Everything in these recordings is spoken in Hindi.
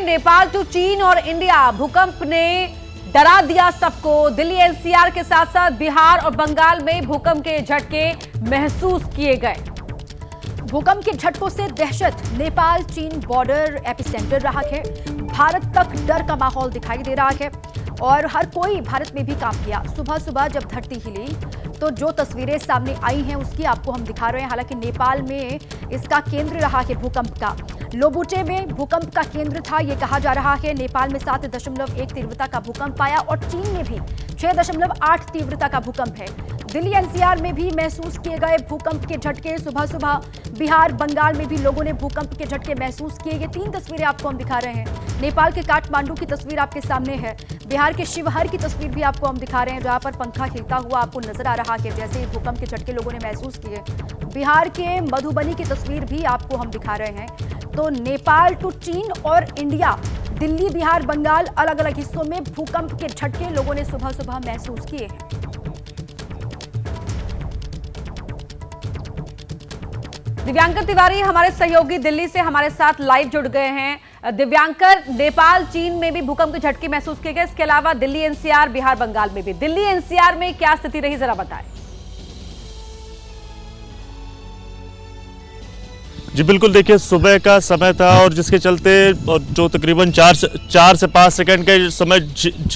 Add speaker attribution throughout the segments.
Speaker 1: नेपाल टू चीन और इंडिया, भूकंप ने डरा दिया सबको। दिल्ली एनसीआर के साथ साथ बिहार और बंगाल में भूकंप के झटके महसूस किए गए।
Speaker 2: भूकंप के झटकों से दहशत। नेपाल चीन बॉर्डर एपिसेंटर रहा है। भारत तक डर का माहौल दिखाई दे रहा है और हर कोई भारत में भी कांप गया। सुबह सुबह जब धरती हिली तो जो तस्वीरें सामने आई हैं उसकी आपको हम दिखा रहे हैं। हालांकि नेपाल में इसका केंद्र रहा है भूकंप का। लोबुटे में भूकंप का केंद्र था, यह कहा जा रहा है। नेपाल में 7.1 तीव्रता का भूकंप आया और चीन में भी 6.8 तीव्रता का भूकंप है। दिल्ली एनसीआर में भी महसूस किए गए भूकंप के झटके। सुबह सुबह बिहार बंगाल में भी लोगों ने भूकंप के झटके महसूस किए। ये 3 तस्वीरें आपको हम दिखा रहे हैं। नेपाल के काठमांडू की तस्वीर आपके सामने है। बिहार के शिवहर की तस्वीर भी आपको हम दिखा रहे हैं, जहां पर पंखा हिलता हुआ आपको नजर आ रहा है जैसे भूकंप के झटके लोगों ने महसूस किए। बिहार के मधुबनी की तस्वीर भी आपको हम दिखा रहे हैं। तो नेपाल टू चीन और इंडिया, दिल्ली बिहार बंगाल, अलग अलग हिस्सों में भूकंप के झटके लोगों ने सुबह सुबह महसूस किए हैं।
Speaker 1: दिव्यांकर तिवारी हमारे सहयोगी दिल्ली से हमारे साथ लाइव जुड़ गए हैं। दिव्यांकर, नेपाल चीन में भी भूकंप के झटके महसूस किए गए, इसके अलावा दिल्ली एनसीआर बिहार बंगाल में भी। दिल्ली एनसीआर में क्या स्थिति रही, जरा बताएं।
Speaker 3: जी बिल्कुल, देखिए सुबह का समय था और जिसके चलते जो तकरीबन 4 से 5 सेकंड के समय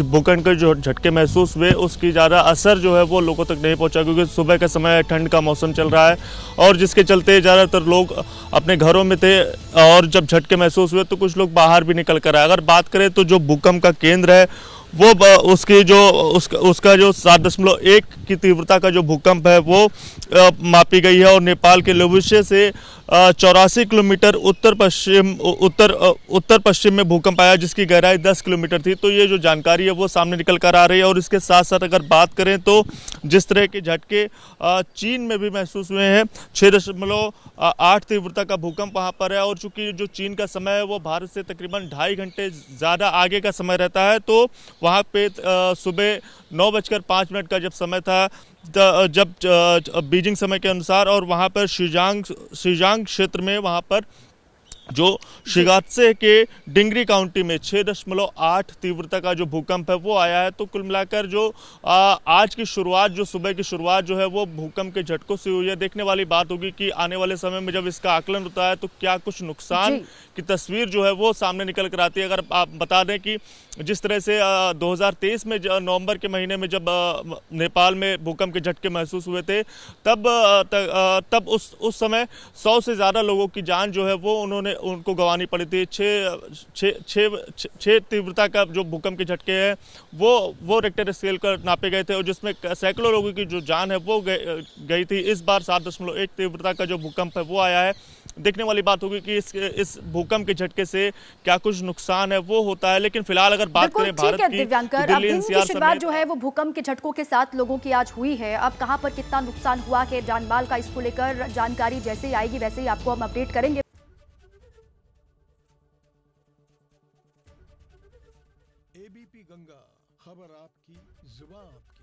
Speaker 3: भूकंप के जो झटके महसूस हुए उसकी ज़्यादा असर जो है वो लोगों तक नहीं पहुंचा, क्योंकि सुबह का समय ठंड का मौसम चल रहा है और जिसके चलते ज़्यादातर लोग अपने घरों में थे और जब झटके महसूस हुए तो कुछ लोग बाहर भी निकल कर आए। अगर बात करें तो जो भूकंप का केंद्र है वो उसका जो 7.1 की तीव्रता का जो भूकंप है वो मापी गई है और नेपाल के लोबुटे से 84 किलोमीटर उत्तर पश्चिम में भूकंप आया, जिसकी गहराई 10 किलोमीटर थी। तो ये जो जानकारी है वो सामने निकल कर आ रही है। और इसके साथ साथ अगर बात करें तो जिस तरह के झटके चीन में भी महसूस हुए हैं, 6.8 तीव्रता का भूकंप वहाँ पर है और चूंकि जो चीन का समय है वो भारत से तकरीबन 2.5 घंटे ज़्यादा आगे का समय रहता है, तो वहाँ पे सुबह 9:05 का जब समय था, जब बीजिंग समय के अनुसार, और वहाँ पर शीजांग क्षेत्र में वहाँ पर जो शिगात्से के डिंगरी काउंटी में 6.8 तीव्रता का जो भूकंप है वो आया है। तो कुल मिलाकर जो आज की शुरुआत, जो सुबह की शुरुआत जो है वो भूकंप के झटकों से हुई है। देखने वाली बात होगी कि आने वाले समय में जब इसका आकलन होता है तो क्या कुछ नुकसान की तस्वीर जो है वो सामने निकल कर आती है। अगर आप बता दें कि जिस तरह से 2023 में नवंबर के महीने में जब नेपाल में भूकंप के झटके महसूस हुए थे, तब उस समय 100 से ज़्यादा लोगों की जान जो है वो उनको गंवानी पड़ी थी। 6 तीव्रता का जो भूकंप के झटके हैं वो रेक्टर स्केल पर नापे गए थे और जिसमें सैकड़ों लोगों की जो जान है वो गई थी। इस बार 7.1 तीव्रता का जो भूकंप है वो आया है। देखने वाली बात होगी कि इस भूकंप के झटके से क्या कुछ नुकसान है वो होता है। लेकिन फिलहाल अगर बात करें भारत की,
Speaker 2: दिव्यांकर, अब दिन की शुरुआत जो है वो भूकंप के झटकों के साथ लोगों की आज हुई है। अब कहां पर कितना नुकसान हुआ है, जान माल का, इसको लेकर जानकारी जैसे ही आएगी वैसे ही आपको हम अपडेट करेंगे।
Speaker 4: एबीपी गंगा, खबर आपकी, जुबान आपकी।